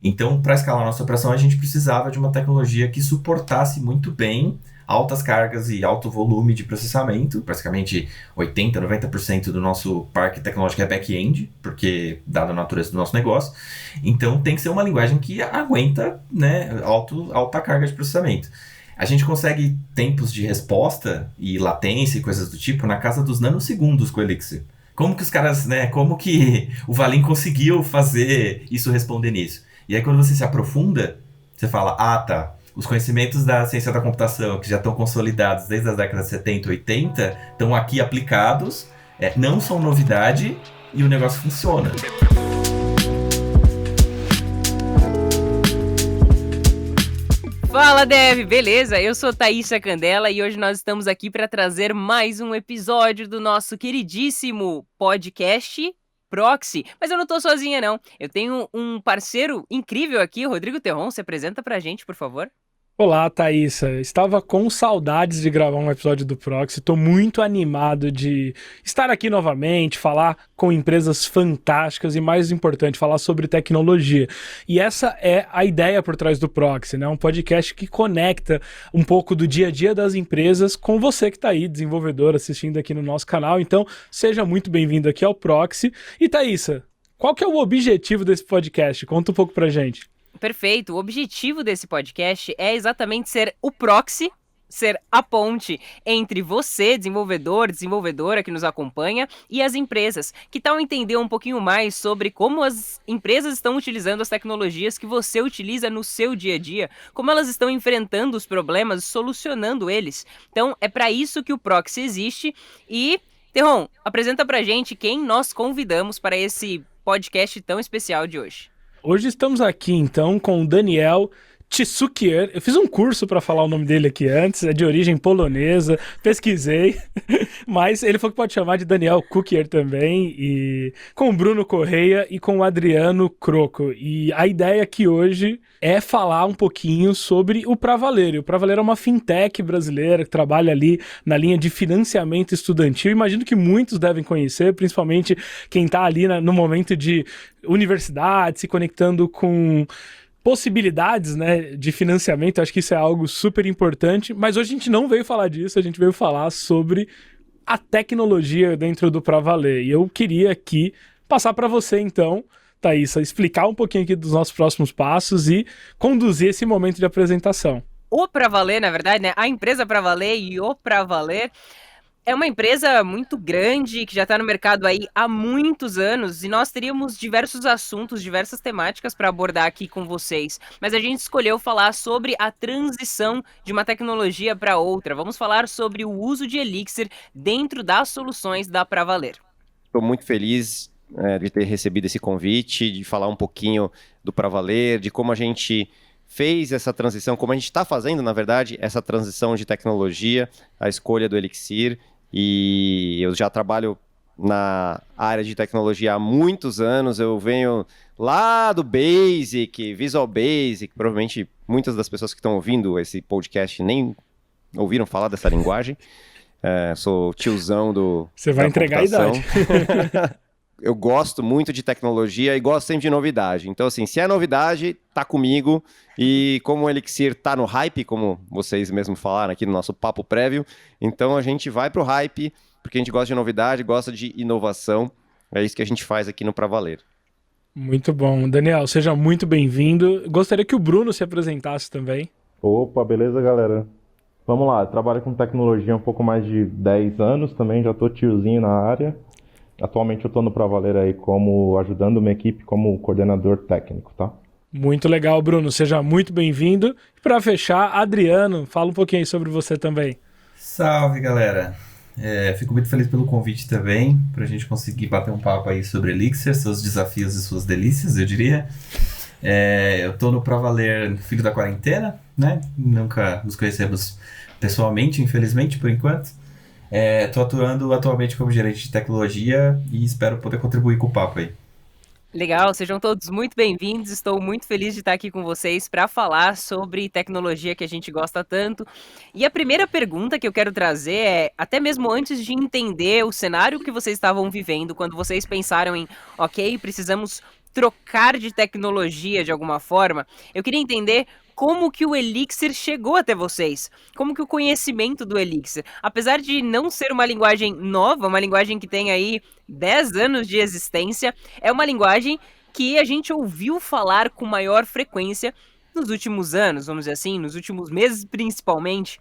Então, para escalar nossa operação, a gente precisava de uma tecnologia que suportasse muito bem altas cargas e alto volume de processamento. Praticamente 80, 90% do nosso parque tecnológico é back-end, porque dada a natureza do nosso negócio. Então, tem que ser uma linguagem que aguenta, né, alta carga de processamento. A gente consegue tempos de resposta e latência e coisas do tipo na casa dos nanosegundos com o Elixir. Como que os caras, né? Como que o Valim conseguiu fazer isso responder nisso? E aí quando você se aprofunda, você fala, ah, tá. Os conhecimentos da ciência da computação, que já estão consolidados desde as décadas 70, 80, estão aqui aplicados, não são novidade e o negócio funciona. Fala, Dev! Beleza? Eu sou Thaísa Candela e hoje nós estamos aqui para trazer mais um episódio do nosso queridíssimo podcast Proxy. Mas eu não tô sozinha, não. Eu tenho um parceiro incrível aqui, o Rodrigo Terron. Se apresenta pra gente, por favor. Olá, Thaísa. Estava com saudades de gravar um episódio do Proxy. Estou muito animado de estar aqui novamente, falar com empresas fantásticas e, mais importante, falar sobre tecnologia. E essa é a ideia por trás do Proxy, né? Um podcast que conecta um pouco do dia a dia das empresas com você que está aí, desenvolvedor, assistindo aqui no nosso canal. Então, seja muito bem-vindo aqui ao Proxy. E, Thaísa, qual que é o objetivo desse podcast? Conta um pouco pra gente. Perfeito. O objetivo desse podcast é exatamente ser o proxy, ser a ponte entre você, desenvolvedor, desenvolvedora que nos acompanha, e as empresas. Que tal entender um pouquinho mais sobre como as empresas estão utilizando as tecnologias que você utiliza no seu dia a dia, como elas estão enfrentando os problemas, solucionando eles. Então, é para isso que o Proxy existe. E, Terron, apresenta pra gente quem nós convidamos para esse podcast tão especial de hoje. Hoje estamos aqui, então, com o Daniel Tsukier. Eu fiz um curso para falar o nome dele aqui antes, é de origem polonesa, pesquisei, mas ele falou que pode chamar de Daniel Kukier também, e com o Bruno Correia e com o Adriano Croco. E a ideia aqui hoje é falar um pouquinho sobre o Pravaler. E o Pravaler é uma fintech brasileira que trabalha ali na linha de financiamento estudantil. Imagino que muitos devem conhecer, principalmente quem está ali no momento de universidade, se conectando com possibilidades, né, de financiamento. Acho que isso é algo super importante, mas hoje a gente não veio falar disso, a gente veio falar sobre a tecnologia dentro do Pravaler. E eu queria aqui passar para você, então, Thaísa, explicar um pouquinho aqui dos nossos próximos passos e conduzir esse momento de apresentação. O Pravaler, na verdade, né, a empresa Pravaler e o Pravaler é uma empresa muito grande, que já está no mercado aí há muitos anos, e nós teríamos diversos assuntos, diversas temáticas para abordar aqui com vocês. Mas a gente escolheu falar sobre a transição de uma tecnologia para outra. Vamos falar sobre o uso de Elixir dentro das soluções da Pravaler. Estou muito feliz de ter recebido esse convite, de falar um pouquinho do Pravaler, de como a gente fez essa transição, como a gente está fazendo, na verdade, essa transição de tecnologia, a escolha do Elixir. E eu já trabalho na área de tecnologia há muitos anos, eu venho lá do Basic, Visual Basic, provavelmente muitas das pessoas que estão ouvindo esse podcast nem ouviram falar dessa linguagem. Sou tiozão do Você vai entregar computação. A idade. Eu gosto muito de tecnologia e gosto sempre de novidade. Então, assim, se é novidade, tá comigo. E como o Elixir tá no hype, como vocês mesmos falaram aqui no nosso papo prévio, então a gente vai pro hype, porque a gente gosta de novidade, gosta de inovação. É isso que a gente faz aqui no Pravaler. Muito bom. Daniel, seja muito bem-vindo. Gostaria que o Bruno se apresentasse também. Opa, beleza, galera? Vamos lá, eu trabalho com tecnologia há um pouco mais de 10 anos também, já tô tiozinho na área. Atualmente eu estou no Pravaler aí ajudando uma equipe como coordenador técnico, tá? Muito legal, Bruno. Seja muito bem-vindo. E para fechar, Adriano, fala um pouquinho aí sobre você também. Salve, galera! Fico muito feliz pelo convite também, para a gente conseguir bater um papo aí sobre Elixir, seus desafios e suas delícias, eu diria. Eu estou no Pravaler filho da quarentena, né? Nunca nos conhecemos pessoalmente, infelizmente, por enquanto. Estou atuando atualmente como gerente de tecnologia e espero poder contribuir com o papo aí. Legal, sejam todos muito bem-vindos. Estou muito feliz de estar aqui com vocês para falar sobre tecnologia que a gente gosta tanto. E a primeira pergunta que eu quero trazer é, até mesmo antes de entender o cenário que vocês estavam vivendo, quando vocês pensaram em, ok, precisamos trocar de tecnologia de alguma forma, eu queria entender como que o Elixir chegou até vocês, como que o conhecimento do Elixir, apesar de não ser uma linguagem nova, uma linguagem que tem aí 10 anos de existência, é uma linguagem que a gente ouviu falar com maior frequência nos últimos anos, vamos dizer assim, nos últimos meses principalmente.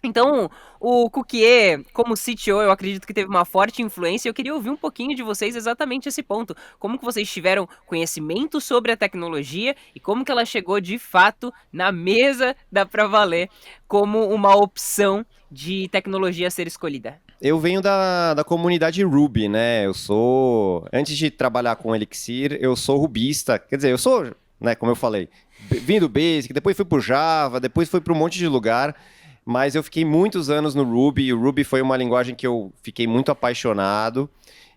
Então, o Cuquier, como CTO, eu acredito que teve uma forte influência. Eu queria ouvir um pouquinho de vocês exatamente esse ponto. Como que vocês tiveram conhecimento sobre a tecnologia e como que ela chegou de fato na mesa da Pra Valer como uma opção de tecnologia a ser escolhida? Eu venho da comunidade Ruby, né? Antes de trabalhar com Elixir, eu sou rubista. Quer dizer, eu sou, né, como eu falei, vim do Basic, depois fui pro Java, depois fui para um monte de lugar. Mas eu fiquei muitos anos no Ruby, e o Ruby foi uma linguagem que eu fiquei muito apaixonado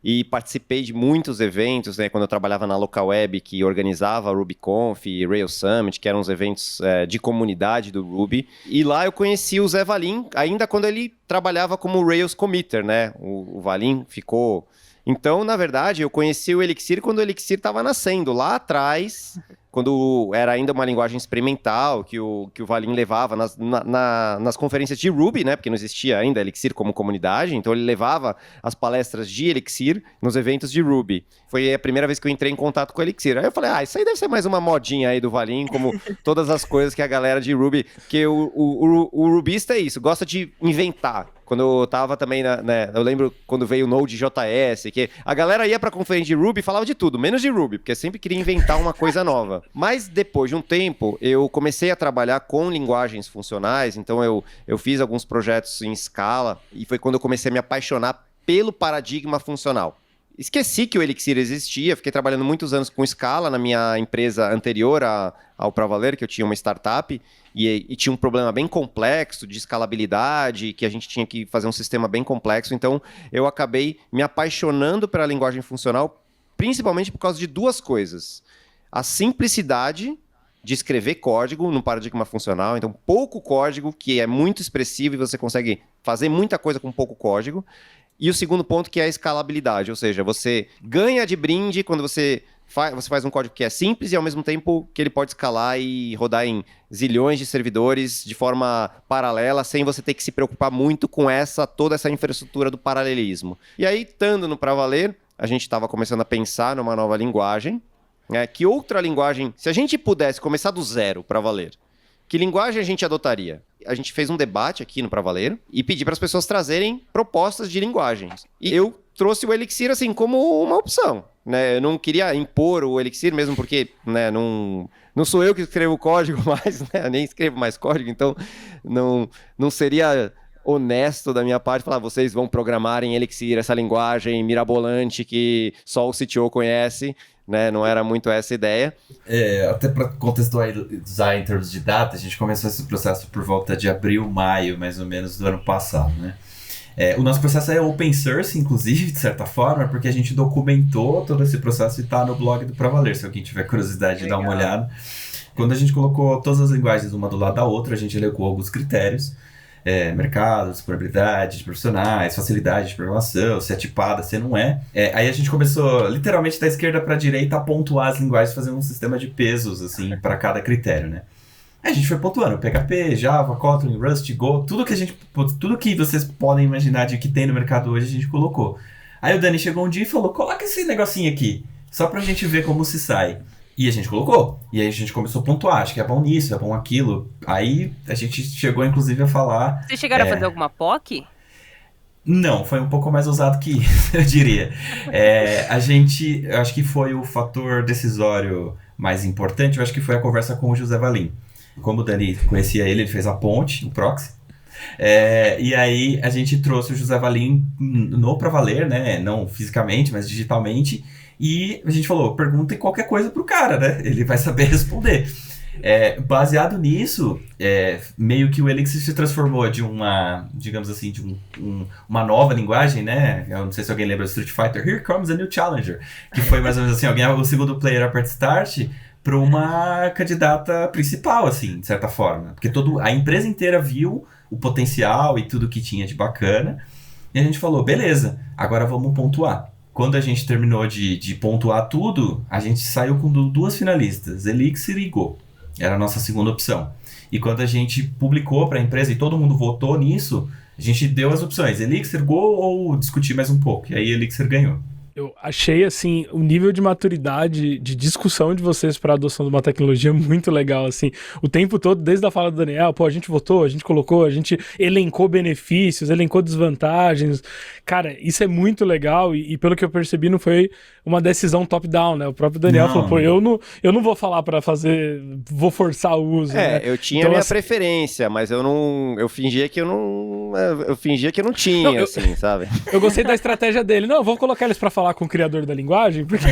e participei de muitos eventos, né, quando eu trabalhava na Local Web, que organizava a RubyConf e Rails Summit, que eram os eventos de comunidade do Ruby. E lá eu conheci o Zé Valim, ainda quando ele trabalhava como Rails Committer, né? O Valim ficou... Então, na verdade, eu conheci o Elixir quando o Elixir estava nascendo, lá atrás, quando era ainda uma linguagem experimental, que o Valim levava nas conferências de Ruby, né? Porque não existia ainda Elixir como comunidade, então ele levava as palestras de Elixir nos eventos de Ruby. Foi a primeira vez que eu entrei em contato com o Elixir. Aí eu falei, isso aí deve ser mais uma modinha aí do Valim, como todas as coisas que a galera de Ruby... Porque o rubista é isso, gosta de inventar. Quando eu tava também, eu lembro quando veio o Node.js, que a galera ia pra conferência de Ruby e falava de tudo, menos de Ruby, porque sempre queria inventar uma coisa nova. Mas depois de um tempo, eu comecei a trabalhar com linguagens funcionais, então eu fiz alguns projetos em Scala, e foi quando eu comecei a me apaixonar pelo paradigma funcional. Esqueci que o Elixir existia, fiquei trabalhando muitos anos com Scala na minha empresa anterior ao Pra Valer, que eu tinha uma startup, e tinha um problema bem complexo de escalabilidade, que a gente tinha que fazer um sistema bem complexo, então eu acabei me apaixonando pela linguagem funcional, principalmente por causa de duas coisas. A simplicidade de escrever código no paradigma funcional, então pouco código, que é muito expressivo e você consegue fazer muita coisa com pouco código. E o segundo ponto, que é a escalabilidade, ou seja, você ganha de brinde quando você faz um código que é simples e ao mesmo tempo que ele pode escalar e rodar em zilhões de servidores de forma paralela, sem você ter que se preocupar muito com toda essa infraestrutura do paralelismo. E aí, estando no Pra Valer, a gente estava começando a pensar numa nova linguagem, né? Que outra linguagem, se a gente pudesse começar do zero Pra Valer, que linguagem a gente adotaria? A gente fez um debate aqui no Pra Valer e pedi para as pessoas trazerem propostas de linguagens. E eu trouxe o Elixir assim como uma opção, né? Eu não queria impor o Elixir mesmo porque, né, não sou eu que escrevo o código mais, né? Eu nem escrevo mais código, então não seria honesto da minha parte falar, vocês vão programar em Elixir essa linguagem mirabolante que só o CTO conhece, né? Não era muito essa ideia. Até para contextualizar em termos de data, a gente começou esse processo por volta de abril, maio, mais ou menos, do ano passado, né? O nosso processo é open source, inclusive, de certa forma, porque a gente documentou todo esse processo e está no blog do Pra Valer, se alguém tiver curiosidade de dar uma olhada. Quando a gente colocou todas as linguagens uma do lado da outra, a gente elegou alguns critérios. Mercado, disponibilidade de profissionais, facilidade de programação, se é tipada, se não é. Aí a gente começou, literalmente, da esquerda para a direita, a pontuar as linguagens, fazendo um sistema de pesos, assim, para cada critério, né? Aí a gente foi pontuando, PHP, Java, Kotlin, Rust, Go, tudo que vocês podem imaginar de que tem no mercado hoje, a gente colocou. Aí o Dani chegou um dia e falou, coloca esse negocinho aqui, só pra gente ver como se sai. E a gente colocou. E aí a gente começou a pontuar. Acho que é bom nisso, é bom aquilo. Aí a gente chegou, inclusive, a falar... Vocês chegaram a fazer alguma POC? Não, foi um pouco mais ousado que isso, eu diria. Eu acho que foi o fator decisório mais importante. Eu acho que foi a conversa com o José Valim. Como o Dani conhecia ele fez a ponte, o proxy. E aí a gente trouxe o José Valim no Pra Valer, né? Não fisicamente, mas digitalmente. E a gente falou, perguntem qualquer coisa pro cara, né? Ele vai saber responder. Baseado nisso, meio que o Elixir se transformou de uma, digamos assim, de uma nova linguagem, né? Eu não sei se alguém lembra do Street Fighter, Here Comes a New Challenger, que foi mais ou menos assim, o segundo player aperta Start para uma candidata principal, assim, de certa forma. Porque a empresa inteira viu o potencial e tudo que tinha de bacana, e a gente falou, beleza, agora vamos pontuar. quando a gente terminou de pontuar tudo, a gente saiu com duas finalistas, Elixir e Go. Era a nossa segunda opção. E quando a gente publicou para a empresa e todo mundo votou nisso, a gente deu as opções, Elixir, Go ou discutir mais um pouco. E aí Elixir ganhou. Eu achei, assim, o nível de maturidade, de discussão de vocês para a adoção de uma tecnologia muito legal, assim. O tempo todo, desde a fala do Daniel, a gente votou, a gente colocou, a gente elencou benefícios, elencou desvantagens. Cara, isso é muito legal e pelo que eu percebi, não foi uma decisão top-down, né? O próprio Daniel falou, eu não vou falar para fazer, vou forçar o uso, né? Eu tinha então, minha preferência, mas eu fingia que eu não tinha, assim, sabe? Eu gostei da estratégia dele. Não, eu vou colocar eles para falar com o criador da linguagem, porque...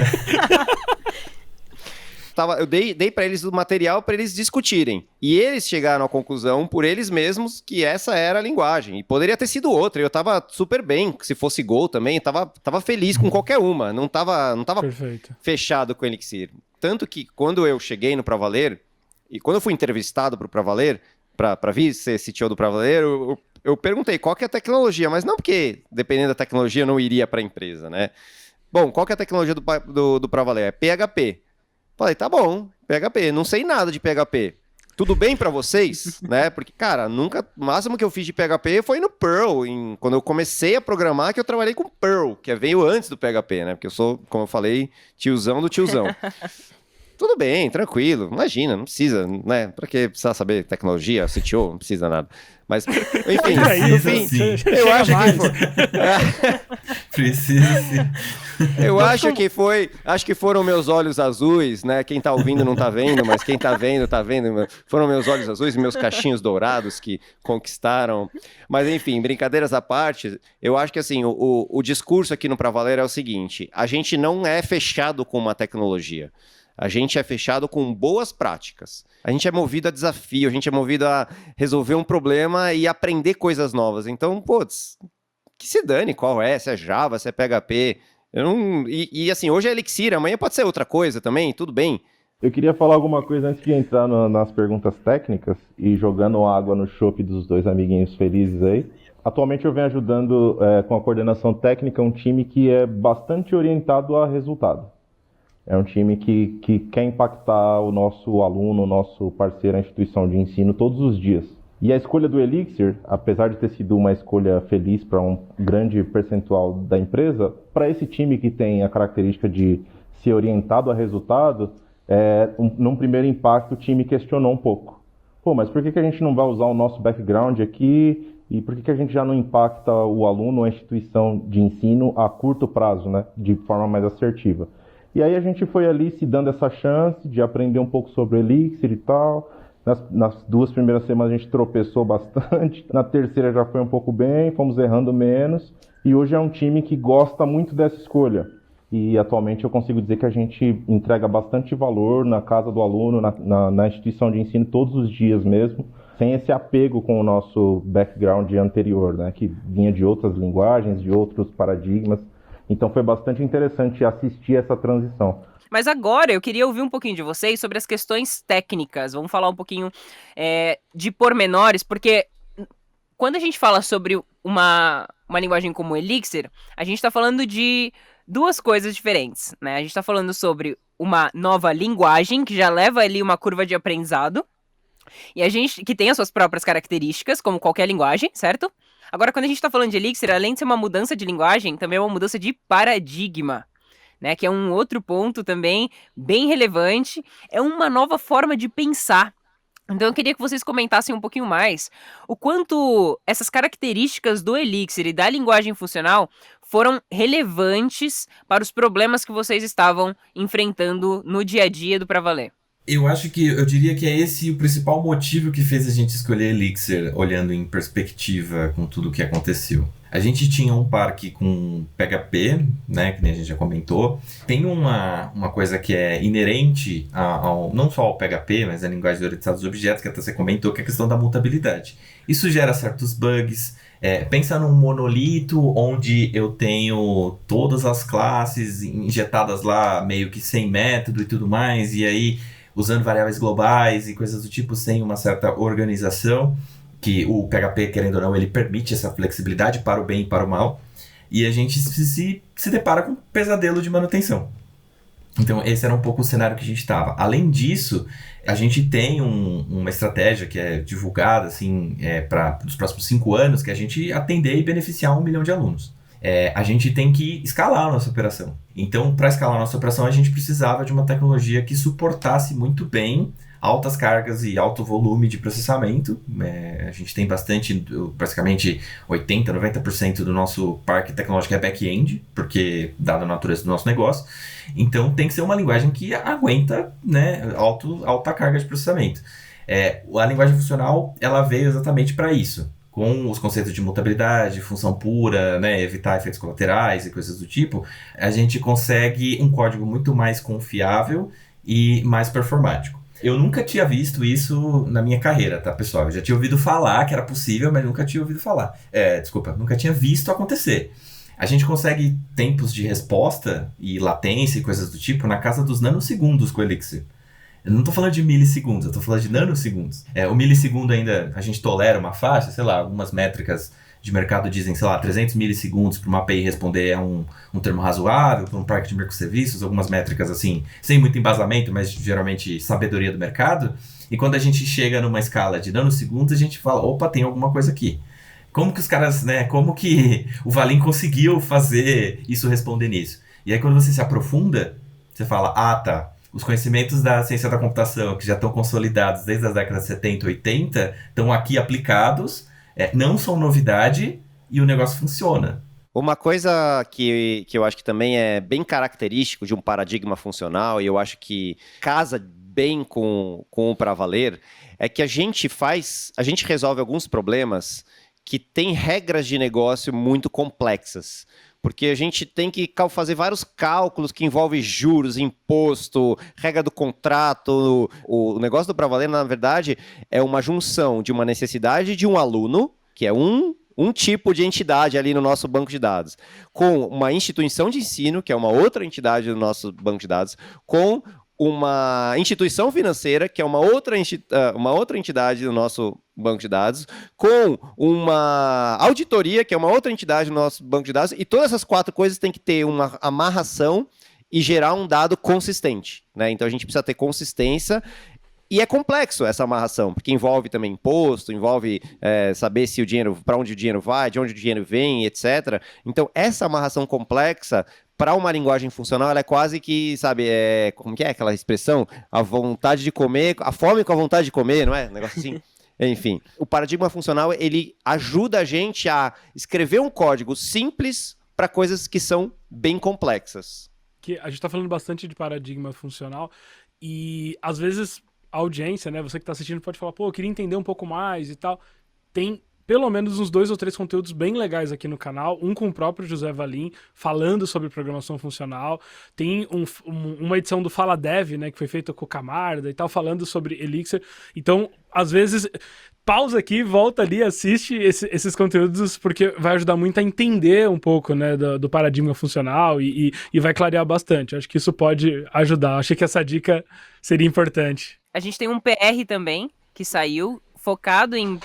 Eu dei para eles o material para eles discutirem. E eles chegaram à conclusão, por eles mesmos, que essa era a linguagem. E poderia ter sido outra. Eu tava super bem, se fosse Go também, tava feliz com qualquer uma. Não tava fechado com o Elixir. Tanto que quando eu cheguei no Pra Valer, e quando eu fui entrevistado pro Pra Valer, pra vir ser CTO do Pra Valer, eu perguntei qual que é a tecnologia, mas não porque, dependendo da tecnologia, eu não iria para a empresa, né? Bom, qual que é a tecnologia do Pra Valer? É PHP. Falei, tá bom, PHP. Não sei nada de PHP. Tudo bem pra vocês? Né? Porque, cara, o máximo que eu fiz de PHP foi no Perl. Quando eu comecei a programar, que eu trabalhei com Perl, que veio antes do PHP, né? Porque eu sou, como eu falei, tiozão do tiozão. Tudo bem, tranquilo. Imagina, não precisa, né? Pra que precisar saber tecnologia, CTO, não precisa nada. Mas, enfim, no fim, eu acho que foi... Precisa sim. Eu acho que foram meus olhos azuis, né? Quem tá ouvindo não tá vendo, mas quem tá vendo, tá vendo. Foram meus olhos azuis e meus cachinhos dourados que conquistaram. Mas, enfim, brincadeiras à parte, eu acho que, assim, o discurso aqui no Pra Valer é o seguinte, a gente não é fechado com uma tecnologia. A gente é fechado com boas práticas. A gente é movido a desafio, a gente é movido a resolver um problema e aprender coisas novas. Então, que se dane qual é, se é Java, se é PHP. Assim, hoje é Elixir, amanhã pode ser outra coisa também, tudo bem. Eu queria falar alguma coisa antes de entrar nas perguntas técnicas e jogando água no chope dos dois amiguinhos felizes aí. Atualmente eu venho ajudando com a coordenação técnica um time que é bastante orientado a resultado. É um time que quer impactar o nosso aluno, o nosso parceiro, a instituição de ensino todos os dias. E a escolha do Elixir, apesar de ter sido uma escolha feliz para um grande percentual da empresa, para esse time que tem a característica de ser orientado a resultado, num primeiro impacto o time questionou um pouco. Mas por que a gente não vai usar o nosso background aqui e por que a gente já não impacta o aluno ou a instituição de ensino a curto prazo, né, de forma mais assertiva? E aí a gente foi ali se dando essa chance de aprender um pouco sobre o Elixir e tal. Nas 2 primeiras semanas a gente tropeçou bastante. Na terceira já foi um pouco bem, fomos errando menos. E hoje é um time que gosta muito dessa escolha. E atualmente eu consigo dizer que a gente entrega bastante valor na casa do aluno, na instituição de ensino, todos os dias mesmo, sem esse apego com o nosso background anterior, né, que vinha de outras linguagens, de outros paradigmas. Então foi bastante interessante assistir essa transição. Mas agora eu queria ouvir um pouquinho de vocês sobre as questões técnicas. Vamos falar um pouquinho de pormenores, porque quando a gente fala sobre uma linguagem como Elixir, a gente está falando de duas coisas diferentes, né? A gente está falando sobre uma nova linguagem que já leva ali uma curva de aprendizado e a gente que tem as suas próprias características, como qualquer linguagem, certo? Agora, quando a gente está falando de Elixir, além de ser uma mudança de linguagem, também é uma mudança de paradigma, né? Que é um outro ponto também bem relevante. É uma nova forma de pensar. Então eu queria que vocês comentassem um pouquinho mais o quanto essas características do Elixir e da linguagem funcional foram relevantes para os problemas que vocês estavam enfrentando no dia a dia do Pra Valer. Eu diria que é esse o principal motivo que fez a gente escolher Elixir, olhando em perspectiva com tudo o que aconteceu. A gente tinha um parque com PHP, né, que nem a gente já comentou. Tem uma coisa que é inerente não só ao PHP, mas à linguagem orientada aos objetos, que até você comentou, que é a questão da mutabilidade. Isso gera certos bugs. Pensa num monolito onde eu tenho todas as classes injetadas lá, meio que sem método e tudo mais, e aí usando variáveis globais e coisas do tipo, sem uma certa organização, que o PHP, querendo ou não, ele permite essa flexibilidade para o bem e para o mal. e a gente se depara com um pesadelo de manutenção. Então, esse era um pouco o cenário que a gente estava. Além disso, a gente tem uma estratégia que é divulgada assim, para os próximos 5 anos, que é a gente atender e beneficiar 1 milhão de alunos. A gente tem que escalar a nossa operação. Então, para escalar a nossa operação, a gente precisava de uma tecnologia que suportasse muito bem altas cargas e alto volume de processamento. A gente tem praticamente 80%, 90% do nosso parque tecnológico é back-end, porque dada a natureza do nosso negócio. Então tem que ser uma linguagem que aguenta, né, alta carga de processamento. A linguagem funcional ela veio exatamente para isso, com os conceitos de mutabilidade, função pura, né, evitar efeitos colaterais e coisas do tipo. A gente consegue um código muito mais confiável e mais performático. Eu nunca tinha visto isso na minha carreira, tá, pessoal? Eu já tinha ouvido falar que era possível, mas nunca tinha ouvido falar. Nunca tinha visto acontecer. A gente consegue tempos de resposta e latência e coisas do tipo na casa dos nanosegundos com o Elixir. Eu não tô falando de milissegundos, eu tô falando de nanosegundos. O milissegundo ainda, a gente tolera uma faixa, sei lá, algumas métricas de mercado dizem, sei lá, 300 milissegundos para uma API responder é um termo razoável, para um parque de microserviços, algumas métricas assim, sem muito embasamento, mas geralmente sabedoria do mercado. E quando a gente chega numa escala de nanosegundos, a gente fala, opa, tem alguma coisa aqui. Como que os caras, né, como que o Valim conseguiu fazer isso responder nisso? E aí quando você se aprofunda, você fala, tá, os conhecimentos da ciência da computação, que já estão consolidados desde as décadas de 70, 80, estão aqui aplicados, não são novidade e o negócio funciona. Uma coisa que eu acho que também é bem característico de um paradigma funcional, e eu acho que casa bem com o Pra Valer, é que a gente resolve alguns problemas que têm regras de negócio muito complexas. Porque a gente tem que fazer vários cálculos que envolvem juros, imposto, regra do contrato. O negócio do Pra Valer, na verdade, é uma junção de uma necessidade de um aluno, que é um tipo de entidade ali no nosso banco de dados, com uma instituição de ensino, que é uma outra entidade do nosso banco de dados, com uma instituição financeira, que é uma outra entidade do nosso banco de dados, com uma auditoria, que é uma outra entidade do nosso banco de dados, e todas essas 4 coisas têm que ter uma amarração e gerar um dado consistente, né? Então a gente precisa ter consistência. E é complexo essa amarração, porque envolve também imposto, envolve saber se o dinheiro, para onde o dinheiro vai, de onde o dinheiro vem, etc. Então, essa amarração complexa, para uma linguagem funcional, ela é quase que, sabe, como que é aquela expressão? A vontade de comer, a fome com a vontade de comer, não é? Um negócio assim. Enfim, o paradigma funcional, ele ajuda a gente a escrever um código simples para coisas que são bem complexas. Que a gente está falando bastante de paradigma funcional e, às vezes, a audiência, né, você que está assistindo pode falar, eu queria entender um pouco mais e tal. Tem pelo menos uns 2 ou 3 conteúdos bem legais aqui no canal, um com o próprio José Valim, falando sobre programação funcional, tem uma edição do Fala Dev, né, que foi feita com o Camarda e tal, falando sobre Elixir. Então, às vezes, pausa aqui, volta ali, assiste esses conteúdos, porque vai ajudar muito a entender um pouco, né, do paradigma funcional e vai clarear bastante. Acho que isso pode ajudar. Achei que essa dica seria importante. A gente tem um PR também, que saiu, focado em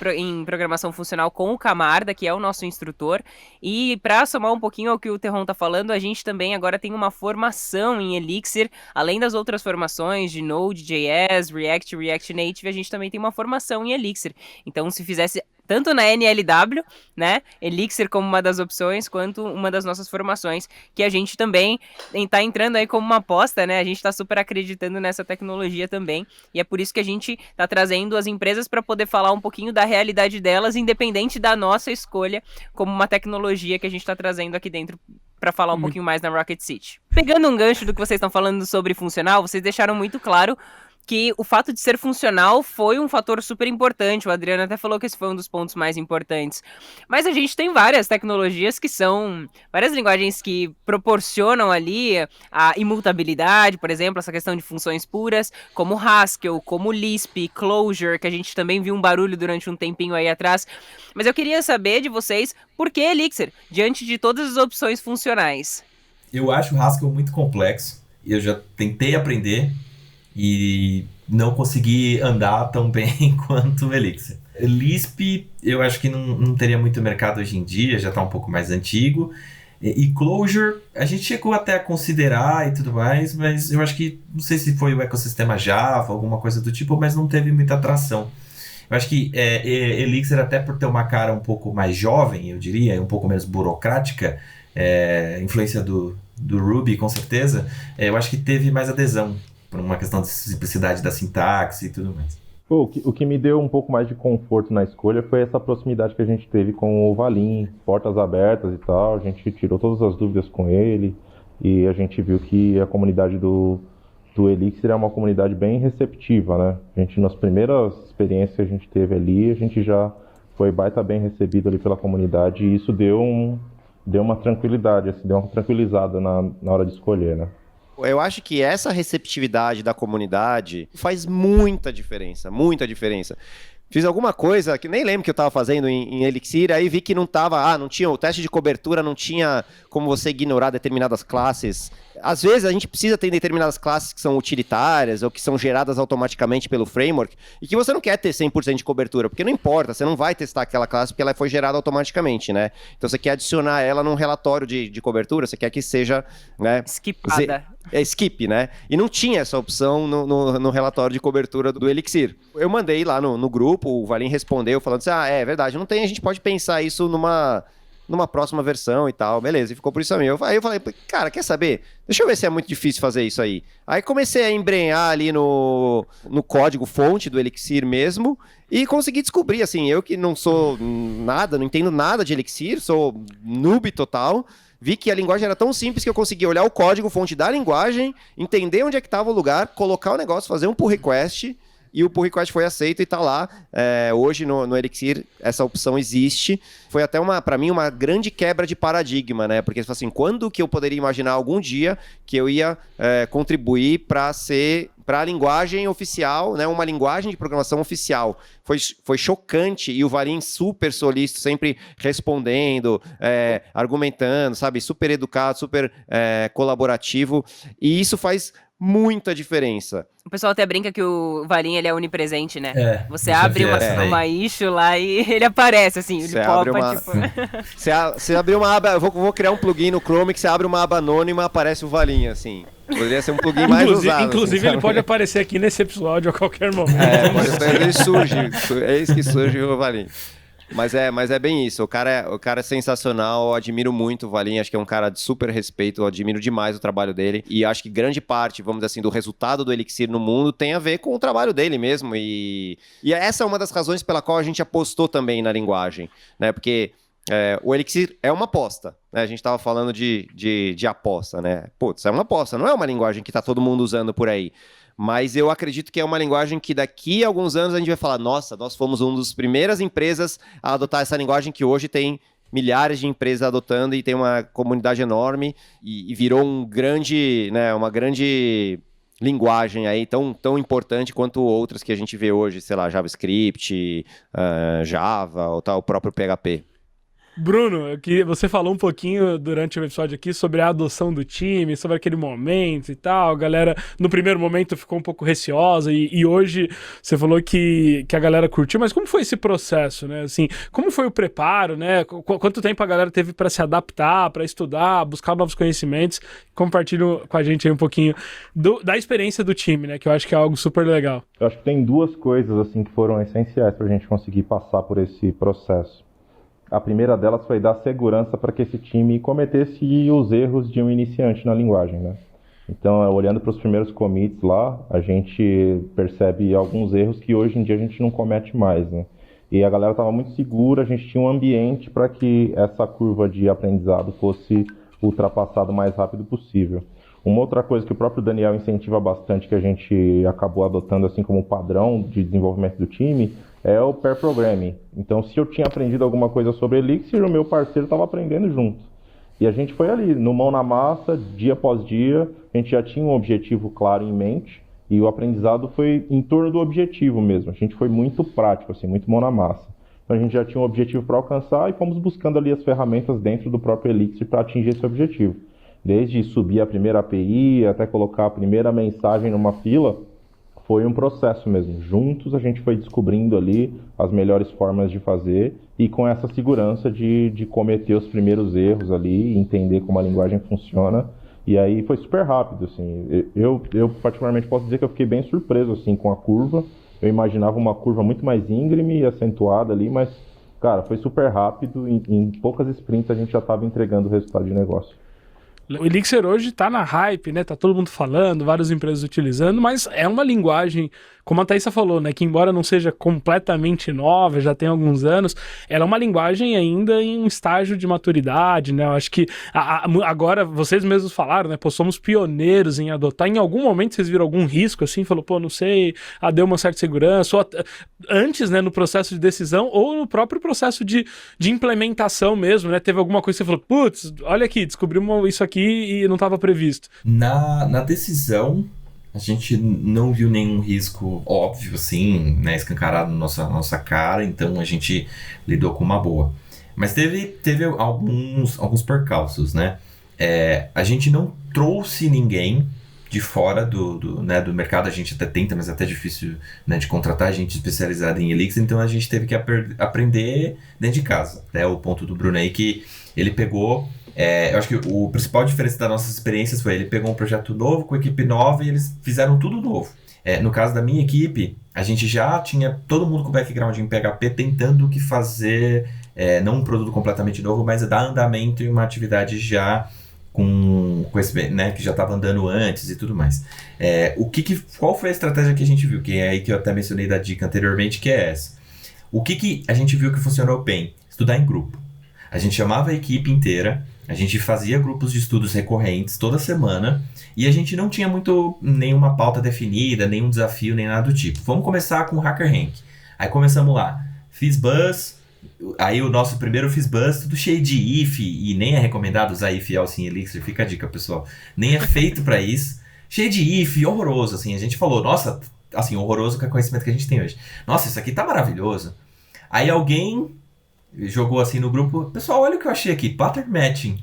programação funcional com o Camarda, que é o nosso instrutor. E para somar um pouquinho ao que o Terron tá falando, a gente também agora tem uma formação em Elixir, além das outras formações de Node.js, React Native, a gente também tem uma formação em Elixir. Então, se fizesse tanto na NLW, né, Elixir como uma das opções, quanto uma das nossas formações, que a gente também está entrando aí como uma aposta, né, a gente está super acreditando nessa tecnologia também, e é por isso que a gente está trazendo as empresas para poder falar um pouquinho da realidade delas, independente da nossa escolha, como uma tecnologia que a gente está trazendo aqui dentro para falar um pouquinho mais na Rocket City. Pegando um gancho do que vocês estão falando sobre funcional, vocês deixaram muito claro que o fato de ser funcional foi um fator super importante. O Adriano até falou que esse foi um dos pontos mais importantes. Mas a gente tem várias tecnologias que são... várias linguagens que proporcionam ali a imutabilidade, por exemplo, essa questão de funções puras, como Haskell, como Lisp, Clojure, que a gente também viu um barulho durante um tempinho aí atrás. Mas eu queria saber de vocês, por que Elixir, diante de todas as opções funcionais? Eu acho o Haskell muito complexo. Eu já tentei aprender e não consegui andar tão bem quanto o Elixir. Lisp, eu acho que não teria muito mercado hoje em dia, já está um pouco mais antigo. E Clojure, a gente chegou até a considerar e tudo mais, mas eu acho que, não sei se foi o ecossistema Java, alguma coisa do tipo, mas não teve muita atração. Eu acho que Elixir, até por ter uma cara um pouco mais jovem, eu diria, um pouco menos burocrática, influência do Ruby, com certeza, eu acho que teve mais adesão, por uma questão de simplicidade da sintaxe e tudo mais. O que me deu um pouco mais de conforto na escolha foi essa proximidade que a gente teve com o Valim, portas abertas e tal. A gente tirou todas as dúvidas com ele e a gente viu que a comunidade do Elixir é uma comunidade bem receptiva, né? A gente, nas primeiras experiências que a gente teve ali, a gente já foi baita bem recebido ali pela comunidade e isso deu uma tranquilidade, assim, deu uma tranquilizada na hora de escolher, né? Eu acho que essa receptividade da comunidade faz muita diferença, muita diferença. Fiz alguma coisa que nem lembro que eu estava fazendo em Elixir, aí vi que não tinha o teste de cobertura, não tinha como você ignorar determinadas classes. Às vezes a gente precisa ter determinadas classes que são utilitárias ou que são geradas automaticamente pelo framework e que você não quer ter 100% de cobertura, porque não importa, você não vai testar aquela classe porque ela foi gerada automaticamente, né? Então você quer adicionar ela num relatório de cobertura, você quer que seja, né, Skipada. skip, né? E não tinha essa opção no relatório de cobertura do Elixir. Eu mandei lá no grupo, o Valim respondeu falando assim, é verdade, não tem, a gente pode pensar isso numa próxima versão e tal, beleza, e ficou por isso mesmo. Aí eu falei, cara, quer saber? Deixa eu ver se é muito difícil fazer isso aí. Aí comecei a embrenhar ali no código fonte do Elixir mesmo e consegui descobrir, assim, eu que não sou nada, não entendo nada de Elixir, sou noob total, vi que a linguagem era tão simples que eu consegui olhar o código fonte da linguagem, entender onde é que estava o lugar, colocar o negócio, fazer um pull request e o pull request foi aceito e está lá. Hoje no Elixir essa opção existe. Foi até para mim uma grande quebra de paradigma, né? Porque assim, quando que eu poderia imaginar algum dia que eu ia contribuir para a linguagem oficial, né? Uma linguagem de programação oficial. Foi chocante e o Valim super solícito, sempre respondendo, argumentando, sabe? Super educado, super colaborativo. E isso faz muita diferença. O pessoal até brinca que o Valim, ele é onipresente, né? Você já abre vi essa uma issue lá e ele aparece, assim, ele popa, tipo... Você abre uma aba, eu vou criar um plugin no Chrome que você abre uma aba anônima e aparece o Valim, assim. Poderia ser um plugin mais usado. Inclusive, assim, ele pode aparecer aqui nesse episódio a qualquer momento. Ele surge, é isso que surge o Valim. Mas é bem isso, o cara é sensacional, eu admiro muito o Valim, acho que é um cara de super respeito, eu admiro demais o trabalho dele, e acho que grande parte, vamos dizer assim, do resultado do Elixir no mundo tem a ver com o trabalho dele mesmo, e essa é uma das razões pela qual a gente apostou também na linguagem, né, porque o Elixir é uma aposta, né? A gente estava falando de aposta, né, putz, é uma aposta, não é uma linguagem que está todo mundo usando por aí. Mas eu acredito que é uma linguagem que daqui a alguns anos a gente vai falar, nossa, nós fomos uma das primeiras empresas a adotar essa linguagem que hoje tem milhares de empresas adotando e tem uma comunidade enorme e virou uma grande linguagem aí tão importante quanto outras que a gente vê hoje, sei lá, JavaScript, Java ou tal, o próprio PHP. Bruno, você falou um pouquinho durante o episódio aqui sobre a adoção do time, sobre aquele momento e tal. A galera, no primeiro momento, ficou um pouco receosa e hoje você falou que a galera curtiu. Mas como foi esse processo, né? Assim, como foi o preparo, né? Quanto tempo a galera teve para se adaptar, para estudar, buscar novos conhecimentos? Compartilha com a gente aí um pouquinho da experiência do time, né? Que eu acho que é algo super legal. Eu acho que tem duas coisas assim que foram essenciais para a gente conseguir passar por esse processo. A primeira delas foi dar segurança para que esse time cometesse os erros de um iniciante na linguagem, né? Então, olhando para os primeiros commits lá, a gente percebe alguns erros que hoje em dia a gente não comete mais, né? E a galera estava muito segura, a gente tinha um ambiente para que essa curva de aprendizado fosse ultrapassada o mais rápido possível. Uma outra coisa que o próprio Daniel incentiva bastante, que a gente acabou adotando assim como padrão de desenvolvimento do time, é o pair programming. Então, se eu tinha aprendido alguma coisa sobre Elixir, o meu parceiro estava aprendendo junto. E a gente foi ali, no mão na massa, dia após dia, a gente já tinha um objetivo claro em mente, e o aprendizado foi em torno do objetivo mesmo. A gente foi muito prático, assim, muito mão na massa. Então, a gente já tinha um objetivo para alcançar e fomos buscando ali as ferramentas dentro do próprio Elixir para atingir esse objetivo. Desde subir a primeira API até colocar a primeira mensagem numa fila, foi um processo mesmo. Juntos a gente foi descobrindo ali as melhores formas de fazer e com essa segurança de cometer os primeiros erros ali, entender como a linguagem funciona. E aí foi super rápido, assim. Eu particularmente posso dizer que eu fiquei bem surpreso assim, com a curva. Eu imaginava uma curva muito mais íngreme e acentuada ali, mas, cara, foi super rápido. Em poucas sprints a gente já estava entregando o resultado de negócio. O Elixir hoje tá na hype, né? Tá todo mundo falando, várias empresas utilizando, mas é uma linguagem, como a Thaisa falou, né? Que embora não seja completamente nova, já tem alguns anos, ela é uma linguagem ainda em um estágio de maturidade, né? Eu acho que agora vocês mesmos falaram, né? Pô, somos pioneiros em adotar. Em algum momento vocês viram algum risco, assim? Falou, pô, não sei, deu uma certa segurança. Ou antes, né? No processo de decisão ou no próprio processo de implementação mesmo, né? Teve alguma coisa que você falou, putz, olha aqui, descobrimos isso aqui e não estava previsto. Na decisão, a gente não viu nenhum risco óbvio, assim, né, escancarado na nossa cara, então a gente lidou com uma boa. Mas teve alguns percalços, né? A gente não trouxe ninguém de fora do mercado, a gente até tenta, mas é até difícil, né, de contratar gente especializada em Elixir, então a gente teve que aprender dentro de casa. Né? O ponto do Bruno aí que ele pegou... eu acho que o principal diferença das nossas experiências foi ele pegou um projeto novo, com equipe nova, e eles fizeram tudo novo. No caso da minha equipe, a gente já tinha todo mundo com background em PHP tentando que fazer, não um produto completamente novo, mas dar andamento em uma atividade já com esse, né, que já estava andando antes e tudo mais. Qual foi a estratégia que a gente viu? Que é aí que eu até mencionei da dica anteriormente, que é essa. O que a gente viu que funcionou bem? Estudar em grupo. A gente chamava a equipe inteira, a gente fazia grupos de estudos recorrentes toda semana e a gente não tinha nenhuma pauta definida, nenhum desafio, nem nada do tipo. Vamos começar com o HackerRank. Aí começamos lá, FizzBuzz, aí o nosso primeiro FizzBuzz, tudo cheio de if, e nem é recomendado usar if else em Elixir, fica a dica, pessoal. Nem é feito para isso. Cheio de if, horroroso, assim. A gente falou, nossa, assim, horroroso com o conhecimento que a gente tem hoje. Nossa, isso aqui tá maravilhoso. Aí alguém... jogou assim no grupo, pessoal, olha o que eu achei aqui, pattern matching.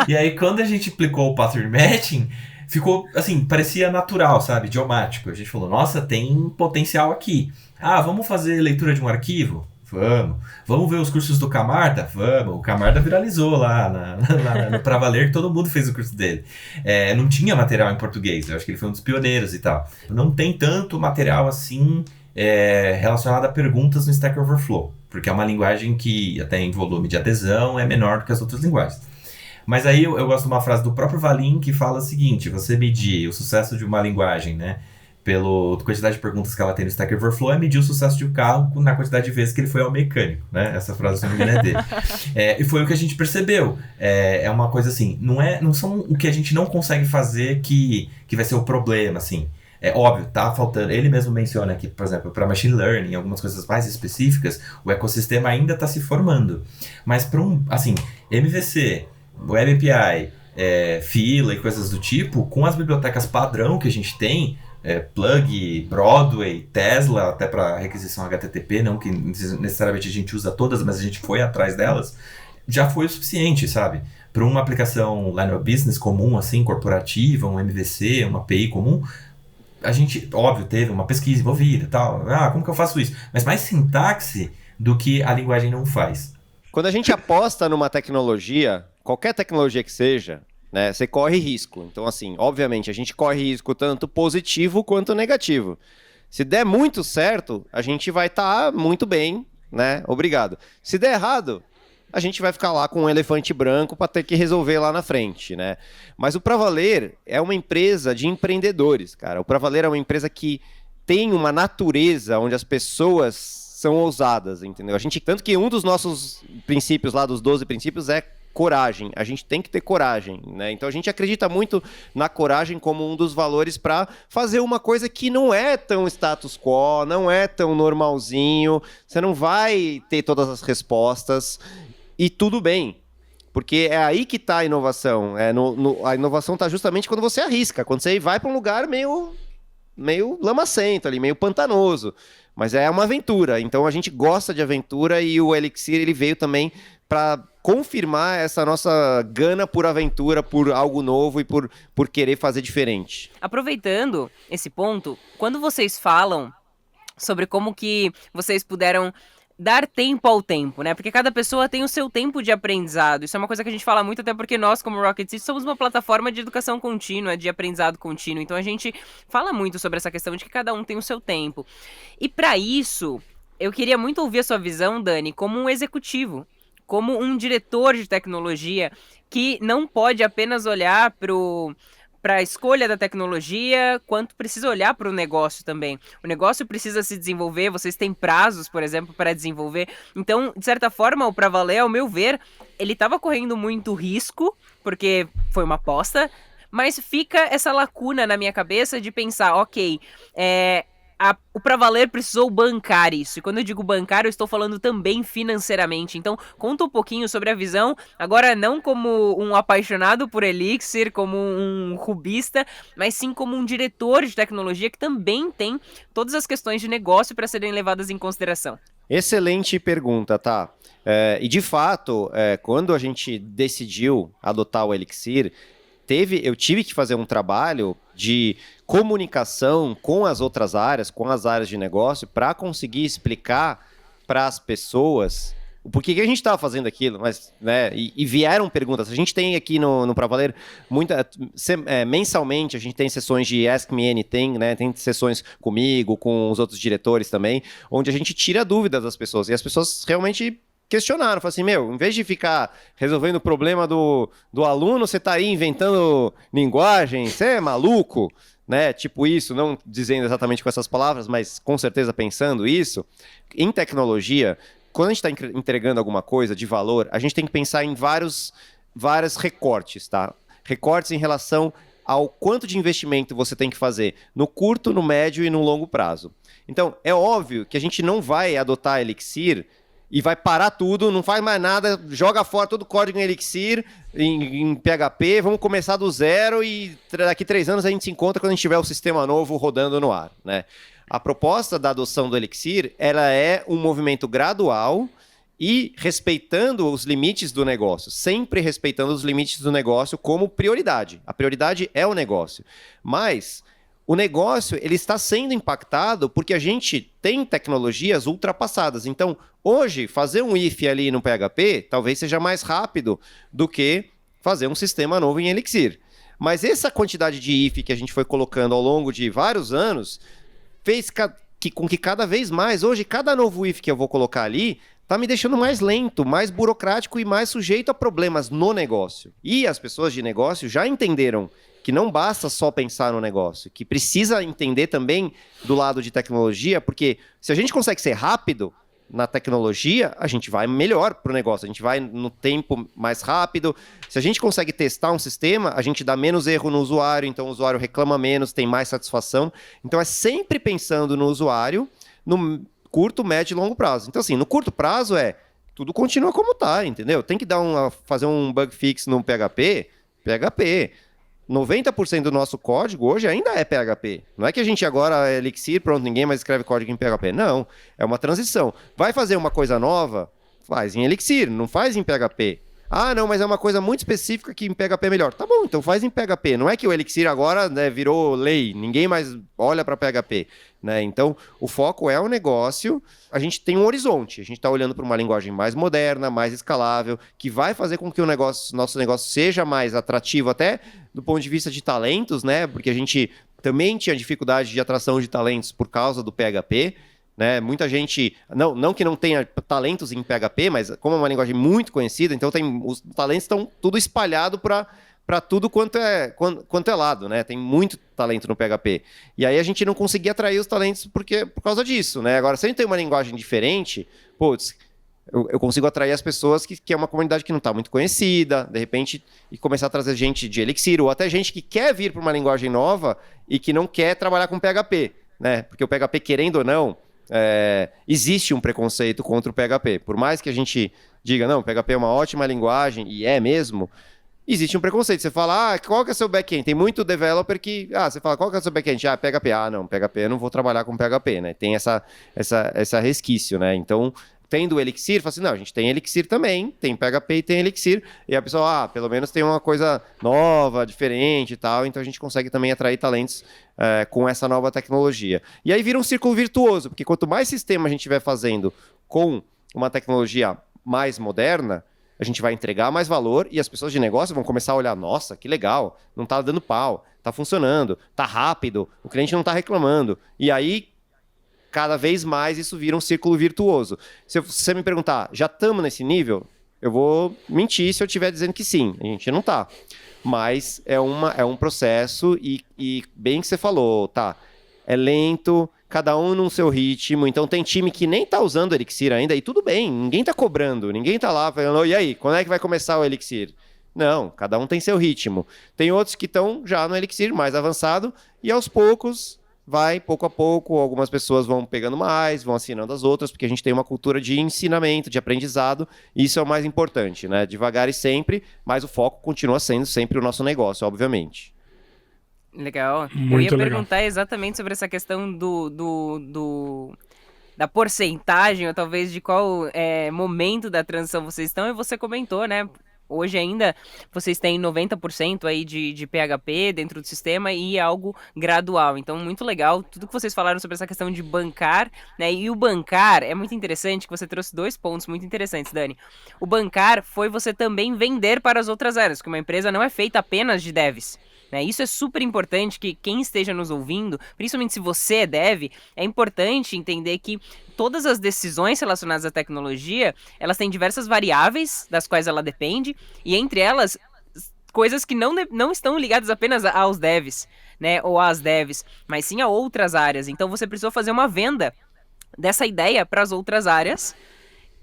E aí quando a gente aplicou o pattern matching, ficou assim, parecia natural, sabe, idiomático. A gente falou, nossa, tem potencial aqui. Vamos fazer leitura de um arquivo? Vamos ver os cursos do Camarda? Vamos. O Camarda viralizou lá no Pra Valer, que todo mundo fez o curso dele. Não tinha material em português, eu acho que ele foi um dos pioneiros e tal. Não tem tanto material assim relacionado a perguntas no Stack Overflow, porque é uma linguagem que, até em volume de adesão, é menor do que as outras linguagens. Mas aí eu gosto de uma frase do próprio Valim que fala o seguinte: você medir o sucesso de uma linguagem, né, pela quantidade de perguntas que ela tem no Stack Overflow, é medir o sucesso de um carro na quantidade de vezes que ele foi ao mecânico, né? Essa frase, se não me engano, é dele. E foi o que a gente percebeu. É uma coisa assim, não são o que a gente não consegue fazer que vai ser o problema, assim. É óbvio, tá faltando. Ele mesmo menciona que, por exemplo, para machine learning, algumas coisas mais específicas, o ecossistema ainda está se formando. Mas para MVC, Web API, fila e coisas do tipo, com as bibliotecas padrão que a gente tem, Plug, Broadway, Tesla, até para requisição HTTP, não que necessariamente a gente usa todas, mas a gente foi atrás delas, já foi o suficiente, sabe? Para uma aplicação line of business comum, assim, corporativa, um MVC, uma API comum, a gente, óbvio, teve uma pesquisa envolvida e tal. Como que eu faço isso? Mas mais sintaxe do que a linguagem não faz. Quando a gente aposta numa tecnologia, qualquer tecnologia que seja, né, você corre risco. Então, assim, obviamente, a gente corre risco tanto positivo quanto negativo. Se der muito certo, a gente vai estar muito bem, né? Obrigado. Se der errado, a gente vai ficar lá com um elefante branco para ter que resolver lá na frente, né? Mas o Pra Valer é uma empresa de empreendedores, cara. O Pra Valer é uma empresa que tem uma natureza onde as pessoas são ousadas, entendeu? Tanto que um dos nossos princípios lá, dos 12 princípios, é coragem. A gente tem que ter coragem, né? Então a gente acredita muito na coragem como um dos valores para fazer uma coisa que não é tão status quo, não é tão normalzinho, você não vai ter todas as respostas. E tudo bem, porque é aí que está a inovação. A inovação está justamente quando você arrisca, quando você vai para um lugar meio lamacento ali, meio pantanoso. Mas é uma aventura, então a gente gosta de aventura e o Elixir ele veio também para confirmar essa nossa gana por aventura, por algo novo e por querer fazer diferente. Aproveitando esse ponto, quando vocês falam sobre como que vocês puderam dar tempo ao tempo, né? Porque cada pessoa tem o seu tempo de aprendizado. Isso é uma coisa que a gente fala muito, até porque nós, como Rocket City, somos uma plataforma de educação contínua, de aprendizado contínuo. Então a gente fala muito sobre essa questão de que cada um tem o seu tempo. E para isso, eu queria muito ouvir a sua visão, Dani, como um executivo, como um diretor de tecnologia que não pode apenas olhar para a escolha da tecnologia, quanto precisa olhar para o negócio também. O negócio precisa se desenvolver, vocês têm prazos, por exemplo, para desenvolver. Então, de certa forma, o Pra Valer, ao meu ver, ele estava correndo muito risco, porque foi uma aposta, mas fica essa lacuna na minha cabeça de pensar, ok, o Pra Valer precisou bancar isso. E quando eu digo bancar, eu estou falando também financeiramente. Então, conta um pouquinho sobre a visão, agora não como um apaixonado por Elixir, como um rubista, mas sim como um diretor de tecnologia que também tem todas as questões de negócio para serem levadas em consideração. Excelente pergunta, tá? E de fato, quando a gente decidiu adotar o Elixir, eu tive que fazer um trabalho de comunicação com as outras áreas, com as áreas de negócio, para conseguir explicar para as pessoas o porquê que a gente estava fazendo aquilo, mas, né, e vieram perguntas. A gente tem aqui no Pra Valer, mensalmente, a gente tem sessões de Ask Me Anything, né, tem sessões comigo, com os outros diretores também, onde a gente tira dúvidas das pessoas, e as pessoas realmente questionaram, falaram assim, em vez de ficar resolvendo o problema do aluno, você tá aí inventando linguagem, você é maluco, né? Tipo isso, não dizendo exatamente com essas palavras, mas com certeza pensando isso. Em tecnologia, quando a gente está entregando alguma coisa de valor, a gente tem que pensar em vários recortes, tá? Recortes em relação ao quanto de investimento você tem que fazer no curto, no médio e no longo prazo. Então, é óbvio que a gente não vai adotar Elixir e vai parar tudo, não faz mais nada, joga fora todo o código em Elixir, em PHP, vamos começar do zero e daqui 3 anos a gente se encontra quando a gente tiver o sistema novo rodando no ar, né? A proposta da adoção do Elixir, ela é um movimento gradual e respeitando os limites do negócio, sempre respeitando os limites do negócio como prioridade. A prioridade é o negócio, mas o negócio ele está sendo impactado porque a gente tem tecnologias ultrapassadas. Então, hoje, fazer um if ali no PHP talvez seja mais rápido do que fazer um sistema novo em Elixir. Mas essa quantidade de if que a gente foi colocando ao longo de vários anos fez com que cada vez mais, hoje, cada novo if que eu vou colocar ali está me deixando mais lento, mais burocrático e mais sujeito a problemas no negócio. E as pessoas de negócio já entenderam que não basta só pensar no negócio, que precisa entender também do lado de tecnologia, porque se a gente consegue ser rápido na tecnologia, a gente vai melhor para o negócio, a gente vai no tempo mais rápido. Se a gente consegue testar um sistema, a gente dá menos erro no usuário, então o usuário reclama menos, tem mais satisfação. Então é sempre pensando no usuário, no curto, médio e longo prazo. Então assim, no curto prazo tudo continua como está, entendeu? Tem que fazer um bug fix no PHP. 90% do nosso código hoje ainda é PHP. Não é que a gente agora é Elixir, pronto, ninguém mais escreve código em PHP. Não, é uma transição. Vai fazer uma coisa nova? Faz em Elixir, não faz em PHP. Ah, não, mas é uma coisa muito específica que em PHP é melhor. Tá bom, então faz em PHP. Não é que o Elixir agora, né, virou lei, ninguém mais olha para PHP. Né? Então, o foco é o negócio, a gente tem um horizonte, a gente está olhando para uma linguagem mais moderna, mais escalável, que vai fazer com que nosso negócio seja mais atrativo até do ponto de vista de talentos, né? Porque a gente também tinha dificuldade de atração de talentos por causa do PHP, né? Muita gente, não que não tenha talentos em PHP, mas como é uma linguagem muito conhecida, então os talentos estão tudo espalhado para tudo quanto é lado, né? Tem muito talento no PHP. E aí a gente não conseguia atrair os talentos por causa disso, né? Agora, se a gente tem uma linguagem diferente, eu consigo atrair as pessoas que é uma comunidade que não está muito conhecida, de repente, e começar a trazer gente de Elixir, ou até gente que quer vir para uma linguagem nova e que não quer trabalhar com PHP, né? Porque o PHP, querendo ou não, existe um preconceito contra o PHP. Por mais que a gente diga, não, o PHP é uma ótima linguagem, e é mesmo, existe um preconceito. Você fala, qual que é o seu back-end? Tem muito developer que, você fala, qual que é o seu back-end? PHP. Não, PHP eu não vou trabalhar com PHP, né? Tem essa resquício, né? Então, tendo o Elixir, fala assim, não, a gente tem Elixir também, tem PHP e tem Elixir, e a pessoa, pelo menos tem uma coisa nova, diferente e tal, então a gente consegue também atrair talentos com essa nova tecnologia. E aí vira um círculo virtuoso, porque quanto mais sistema a gente estiver fazendo com uma tecnologia mais moderna, a gente vai entregar mais valor e as pessoas de negócio vão começar a olhar, nossa, que legal, não está dando pau, está funcionando, está rápido, o cliente não está reclamando. E aí, cada vez mais isso vira um círculo virtuoso. Se você me perguntar, já estamos nesse nível? Eu vou mentir se eu estiver dizendo que sim, a gente não está. Mas é um processo e bem que você falou, tá, é lento, cada um no seu ritmo, então tem time que nem tá usando o Elixir ainda, e tudo bem, ninguém tá cobrando, ninguém tá lá falando, e aí, quando é que vai começar o Elixir? Não, cada um tem seu ritmo. Tem outros que estão já no Elixir mais avançado, e aos poucos, vai pouco a pouco, algumas pessoas vão pegando mais, vão assinando as outras, porque a gente tem uma cultura de ensinamento, de aprendizado, e isso é o mais importante, né? Devagar e sempre, mas o foco continua sendo sempre o nosso negócio, obviamente. Legal. Muito Eu ia legal. perguntar exatamente sobre essa questão da porcentagem, ou talvez de qual momento da transição vocês estão, e você comentou, né? Hoje ainda vocês têm 90% aí de PHP dentro do sistema e é algo gradual. Então, muito legal tudo que vocês falaram sobre essa questão de bancar, né? E o bancar é muito interessante, que você trouxe 2 pontos muito interessantes, Dani. O bancar foi você também vender para as outras áreas, que uma empresa não é feita apenas de devs. Né? Isso é super importante que quem esteja nos ouvindo, principalmente se você é dev, é importante entender que todas as decisões relacionadas à tecnologia, elas têm diversas variáveis das quais ela depende, e entre elas, coisas que não estão ligadas apenas aos devs, né, ou às devs, mas sim a outras áreas. Então você precisou fazer uma venda dessa ideia para as outras áreas,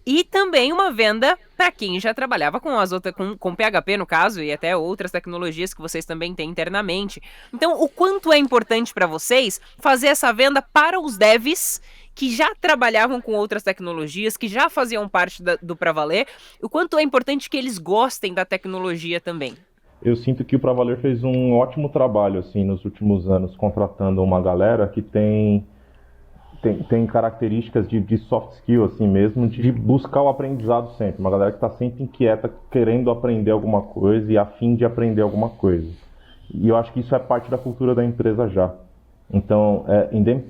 e também uma venda para quem já trabalhava com as outras, com PHP no caso, e até outras tecnologias que vocês também têm internamente. Então, o quanto é importante para vocês fazer essa venda para os devs que já trabalhavam com outras tecnologias, que já faziam parte do Pra Valer, o quanto é importante que eles gostem da tecnologia também. Eu sinto que o Pra Valer fez um ótimo trabalho assim nos últimos anos, contratando uma galera que tem características de soft skill, assim mesmo, de buscar o aprendizado sempre. Uma galera que está sempre inquieta, querendo aprender alguma coisa e a fim de aprender alguma coisa. E eu acho que isso é parte da cultura da empresa já. Então,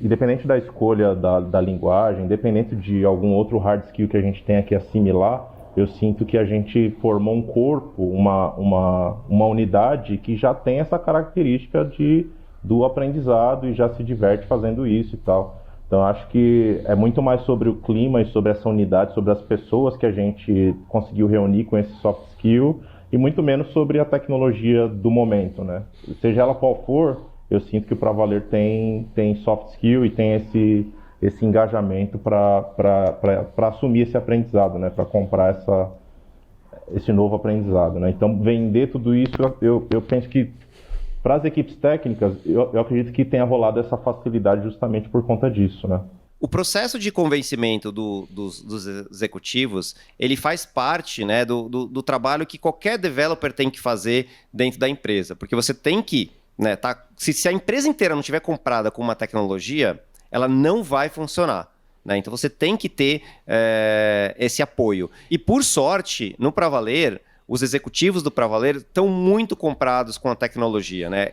independente da escolha da linguagem, independente de algum outro hard skill que a gente tenha que assimilar, eu sinto que a gente formou um corpo, uma unidade que já tem essa característica do aprendizado e já se diverte fazendo isso e tal. Então, acho que é muito mais sobre o clima e sobre essa unidade, sobre as pessoas que a gente conseguiu reunir com esse soft skill e muito menos sobre a tecnologia do momento, né? Seja ela qual for, eu sinto que o Pra Valer tem soft skill e tem esse engajamento para assumir esse aprendizado, né? Para comprar esse novo aprendizado, né? Então, vender tudo isso, eu penso que para as equipes técnicas, eu acredito que tenha rolado essa facilidade justamente por conta disso, né? O processo de convencimento dos executivos, ele faz parte, né, do trabalho que qualquer developer tem que fazer dentro da empresa. Porque você tem que, né, se a empresa inteira não estiver comprada com uma tecnologia, ela não vai funcionar. Né? Então você tem que ter esse apoio. E por sorte, no Pra Valer, os executivos do Pra Valer estão muito comprados com a tecnologia, né?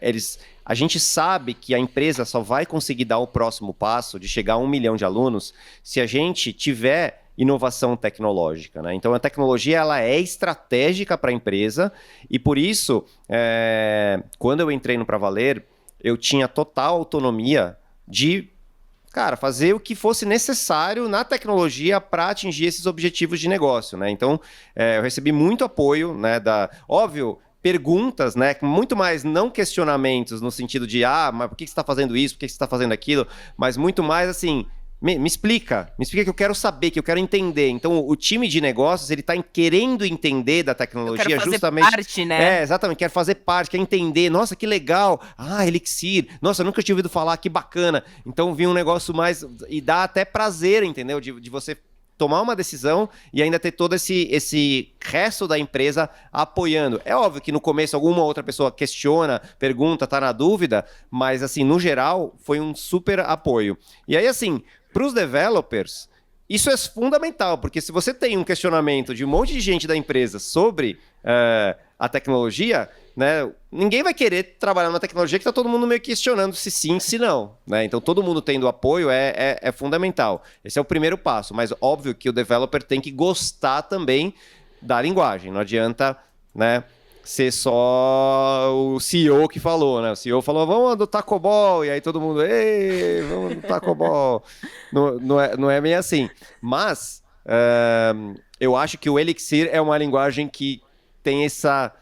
A gente sabe que a empresa só vai conseguir dar o próximo passo de chegar a 1 milhão de alunos se a gente tiver inovação tecnológica, né? Então a tecnologia ela é estratégica para a empresa e por isso, quando eu entrei no Pra Valer, eu tinha total autonomia de fazer o que fosse necessário na tecnologia para atingir esses objetivos de negócio, né? Então, eu recebi muito apoio, né? Óbvio, perguntas, né? Muito mais não questionamentos no sentido de, mas por que você está fazendo isso? Por que você está fazendo aquilo? Mas muito mais assim, me explica que eu quero saber, que eu quero entender. Então, o time de negócios, ele está querendo entender da tecnologia, eu quero fazer justamente... parte, né? Exatamente, quer fazer parte, quer entender. Nossa, que legal. Elixir. Nossa, eu nunca tinha ouvido falar, que bacana. Então, vi um negócio mais... E dá até prazer, entendeu? De você tomar uma decisão e ainda ter todo esse resto da empresa apoiando. É óbvio que no começo alguma outra pessoa questiona, pergunta, tá na dúvida, mas assim, no geral, foi um super apoio. E aí, assim, para os developers, isso é fundamental, porque se você tem um questionamento de um monte de gente da empresa sobre a tecnologia, né, ninguém vai querer trabalhar numa tecnologia que está todo mundo meio questionando se sim, se não. Né? Então, todo mundo tendo apoio é fundamental. Esse é o primeiro passo, mas óbvio que o developer tem que gostar também da linguagem. Não adianta, né, ser só o CEO que falou, né? O CEO falou, vamos adotar COBOL, e aí todo mundo, ei, vamos adotar COBOL. Não é bem assim. Mas eu acho que o Elixir é uma linguagem que tem essa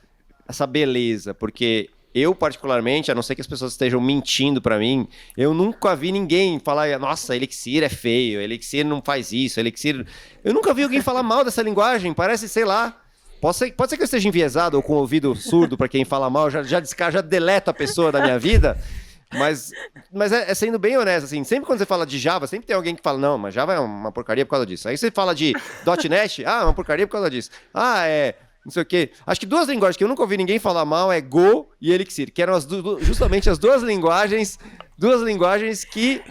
beleza, porque eu, particularmente, a não ser que as pessoas estejam mentindo para mim, eu nunca vi ninguém falar, nossa, Elixir é feio, Elixir não faz isso, Elixir... Eu nunca vi alguém falar mal dessa linguagem, parece, sei lá... Pode ser que eu esteja enviesado ou com o ouvido surdo para quem fala mal, já deleto a pessoa da minha vida, mas sendo bem honesto, assim, sempre quando você fala de Java, sempre tem alguém que fala, não, mas Java é uma porcaria por causa disso. Aí você fala de .NET, é uma porcaria por causa disso. Não sei o quê. Acho que duas linguagens que eu nunca ouvi ninguém falar mal é Go e Elixir, que eram justamente as duas linguagens que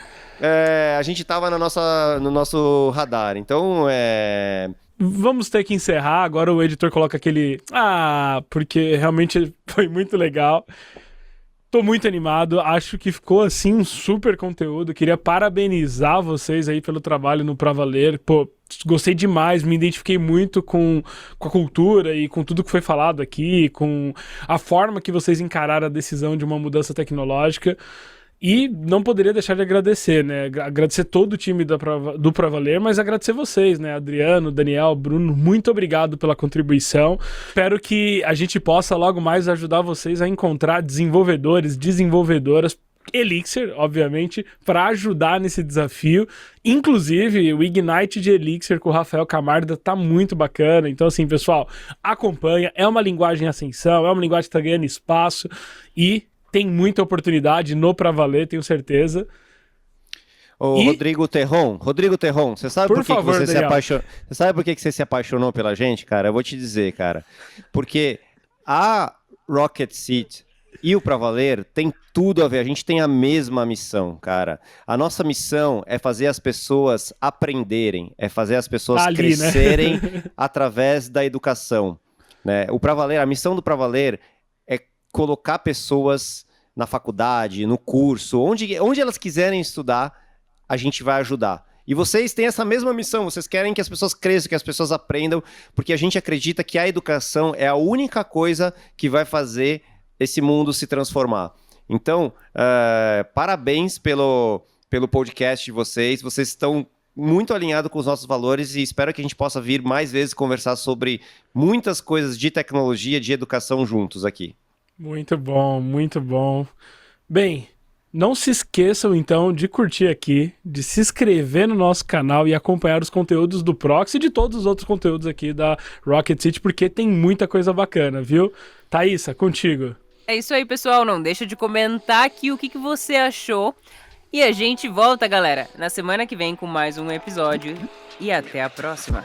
a gente tava no nosso radar. Então, Vamos ter que encerrar. Agora o editor coloca aquele... porque realmente foi muito legal. Tô muito animado. Acho que ficou, assim, um super conteúdo. Queria parabenizar vocês aí pelo trabalho no Pra Valer. Pô, gostei demais. Me identifiquei muito com a cultura e com tudo que foi falado aqui, com a forma que vocês encararam a decisão de uma mudança tecnológica. E não poderia deixar de agradecer, né? Agradecer todo o time do Pra Valer, mas agradecer vocês, né? Adriano, Daniel, Bruno, muito obrigado pela contribuição. Espero que a gente possa logo mais ajudar vocês a encontrar desenvolvedores, desenvolvedoras, Elixir, obviamente, para ajudar nesse desafio. Inclusive, o Ignite de Elixir com o Rafael Camarda tá muito bacana. Então, assim, pessoal, acompanha. É uma linguagem em ascensão, é uma linguagem que tá ganhando espaço e tem muita oportunidade no Pra Valer, tenho certeza. Rodrigo Terron, você sabe por que você se apaixonou? Você sabe por que você se apaixonou pela gente, cara? Eu vou te dizer, cara. Porque a Rocket Seat e o Pra Valer tem tudo a ver. A gente tem a mesma missão, cara. A nossa missão é fazer as pessoas aprenderem, é fazer as pessoas crescerem, né? Através da educação. Né? O Pra Valer, a missão do Pra Valer é colocar pessoas na faculdade, no curso, onde elas quiserem estudar, a gente vai ajudar. E vocês têm essa mesma missão, vocês querem que as pessoas cresçam, que as pessoas aprendam, porque a gente acredita que a educação é a única coisa que vai fazer esse mundo se transformar. Então, parabéns pelo podcast de vocês estão muito alinhados com os nossos valores e espero que a gente possa vir mais vezes conversar sobre muitas coisas de tecnologia, de educação juntos aqui. Muito bom, muito bom. Bem, não se esqueçam então de curtir aqui, de se inscrever no nosso canal e acompanhar os conteúdos do Proxy e de todos os outros conteúdos aqui da Rocket City, porque tem muita coisa bacana, viu? Thaísa, contigo. É isso aí, pessoal. Não deixa de comentar aqui o que você achou. E a gente volta, galera, na semana que vem com mais um episódio. E até a próxima.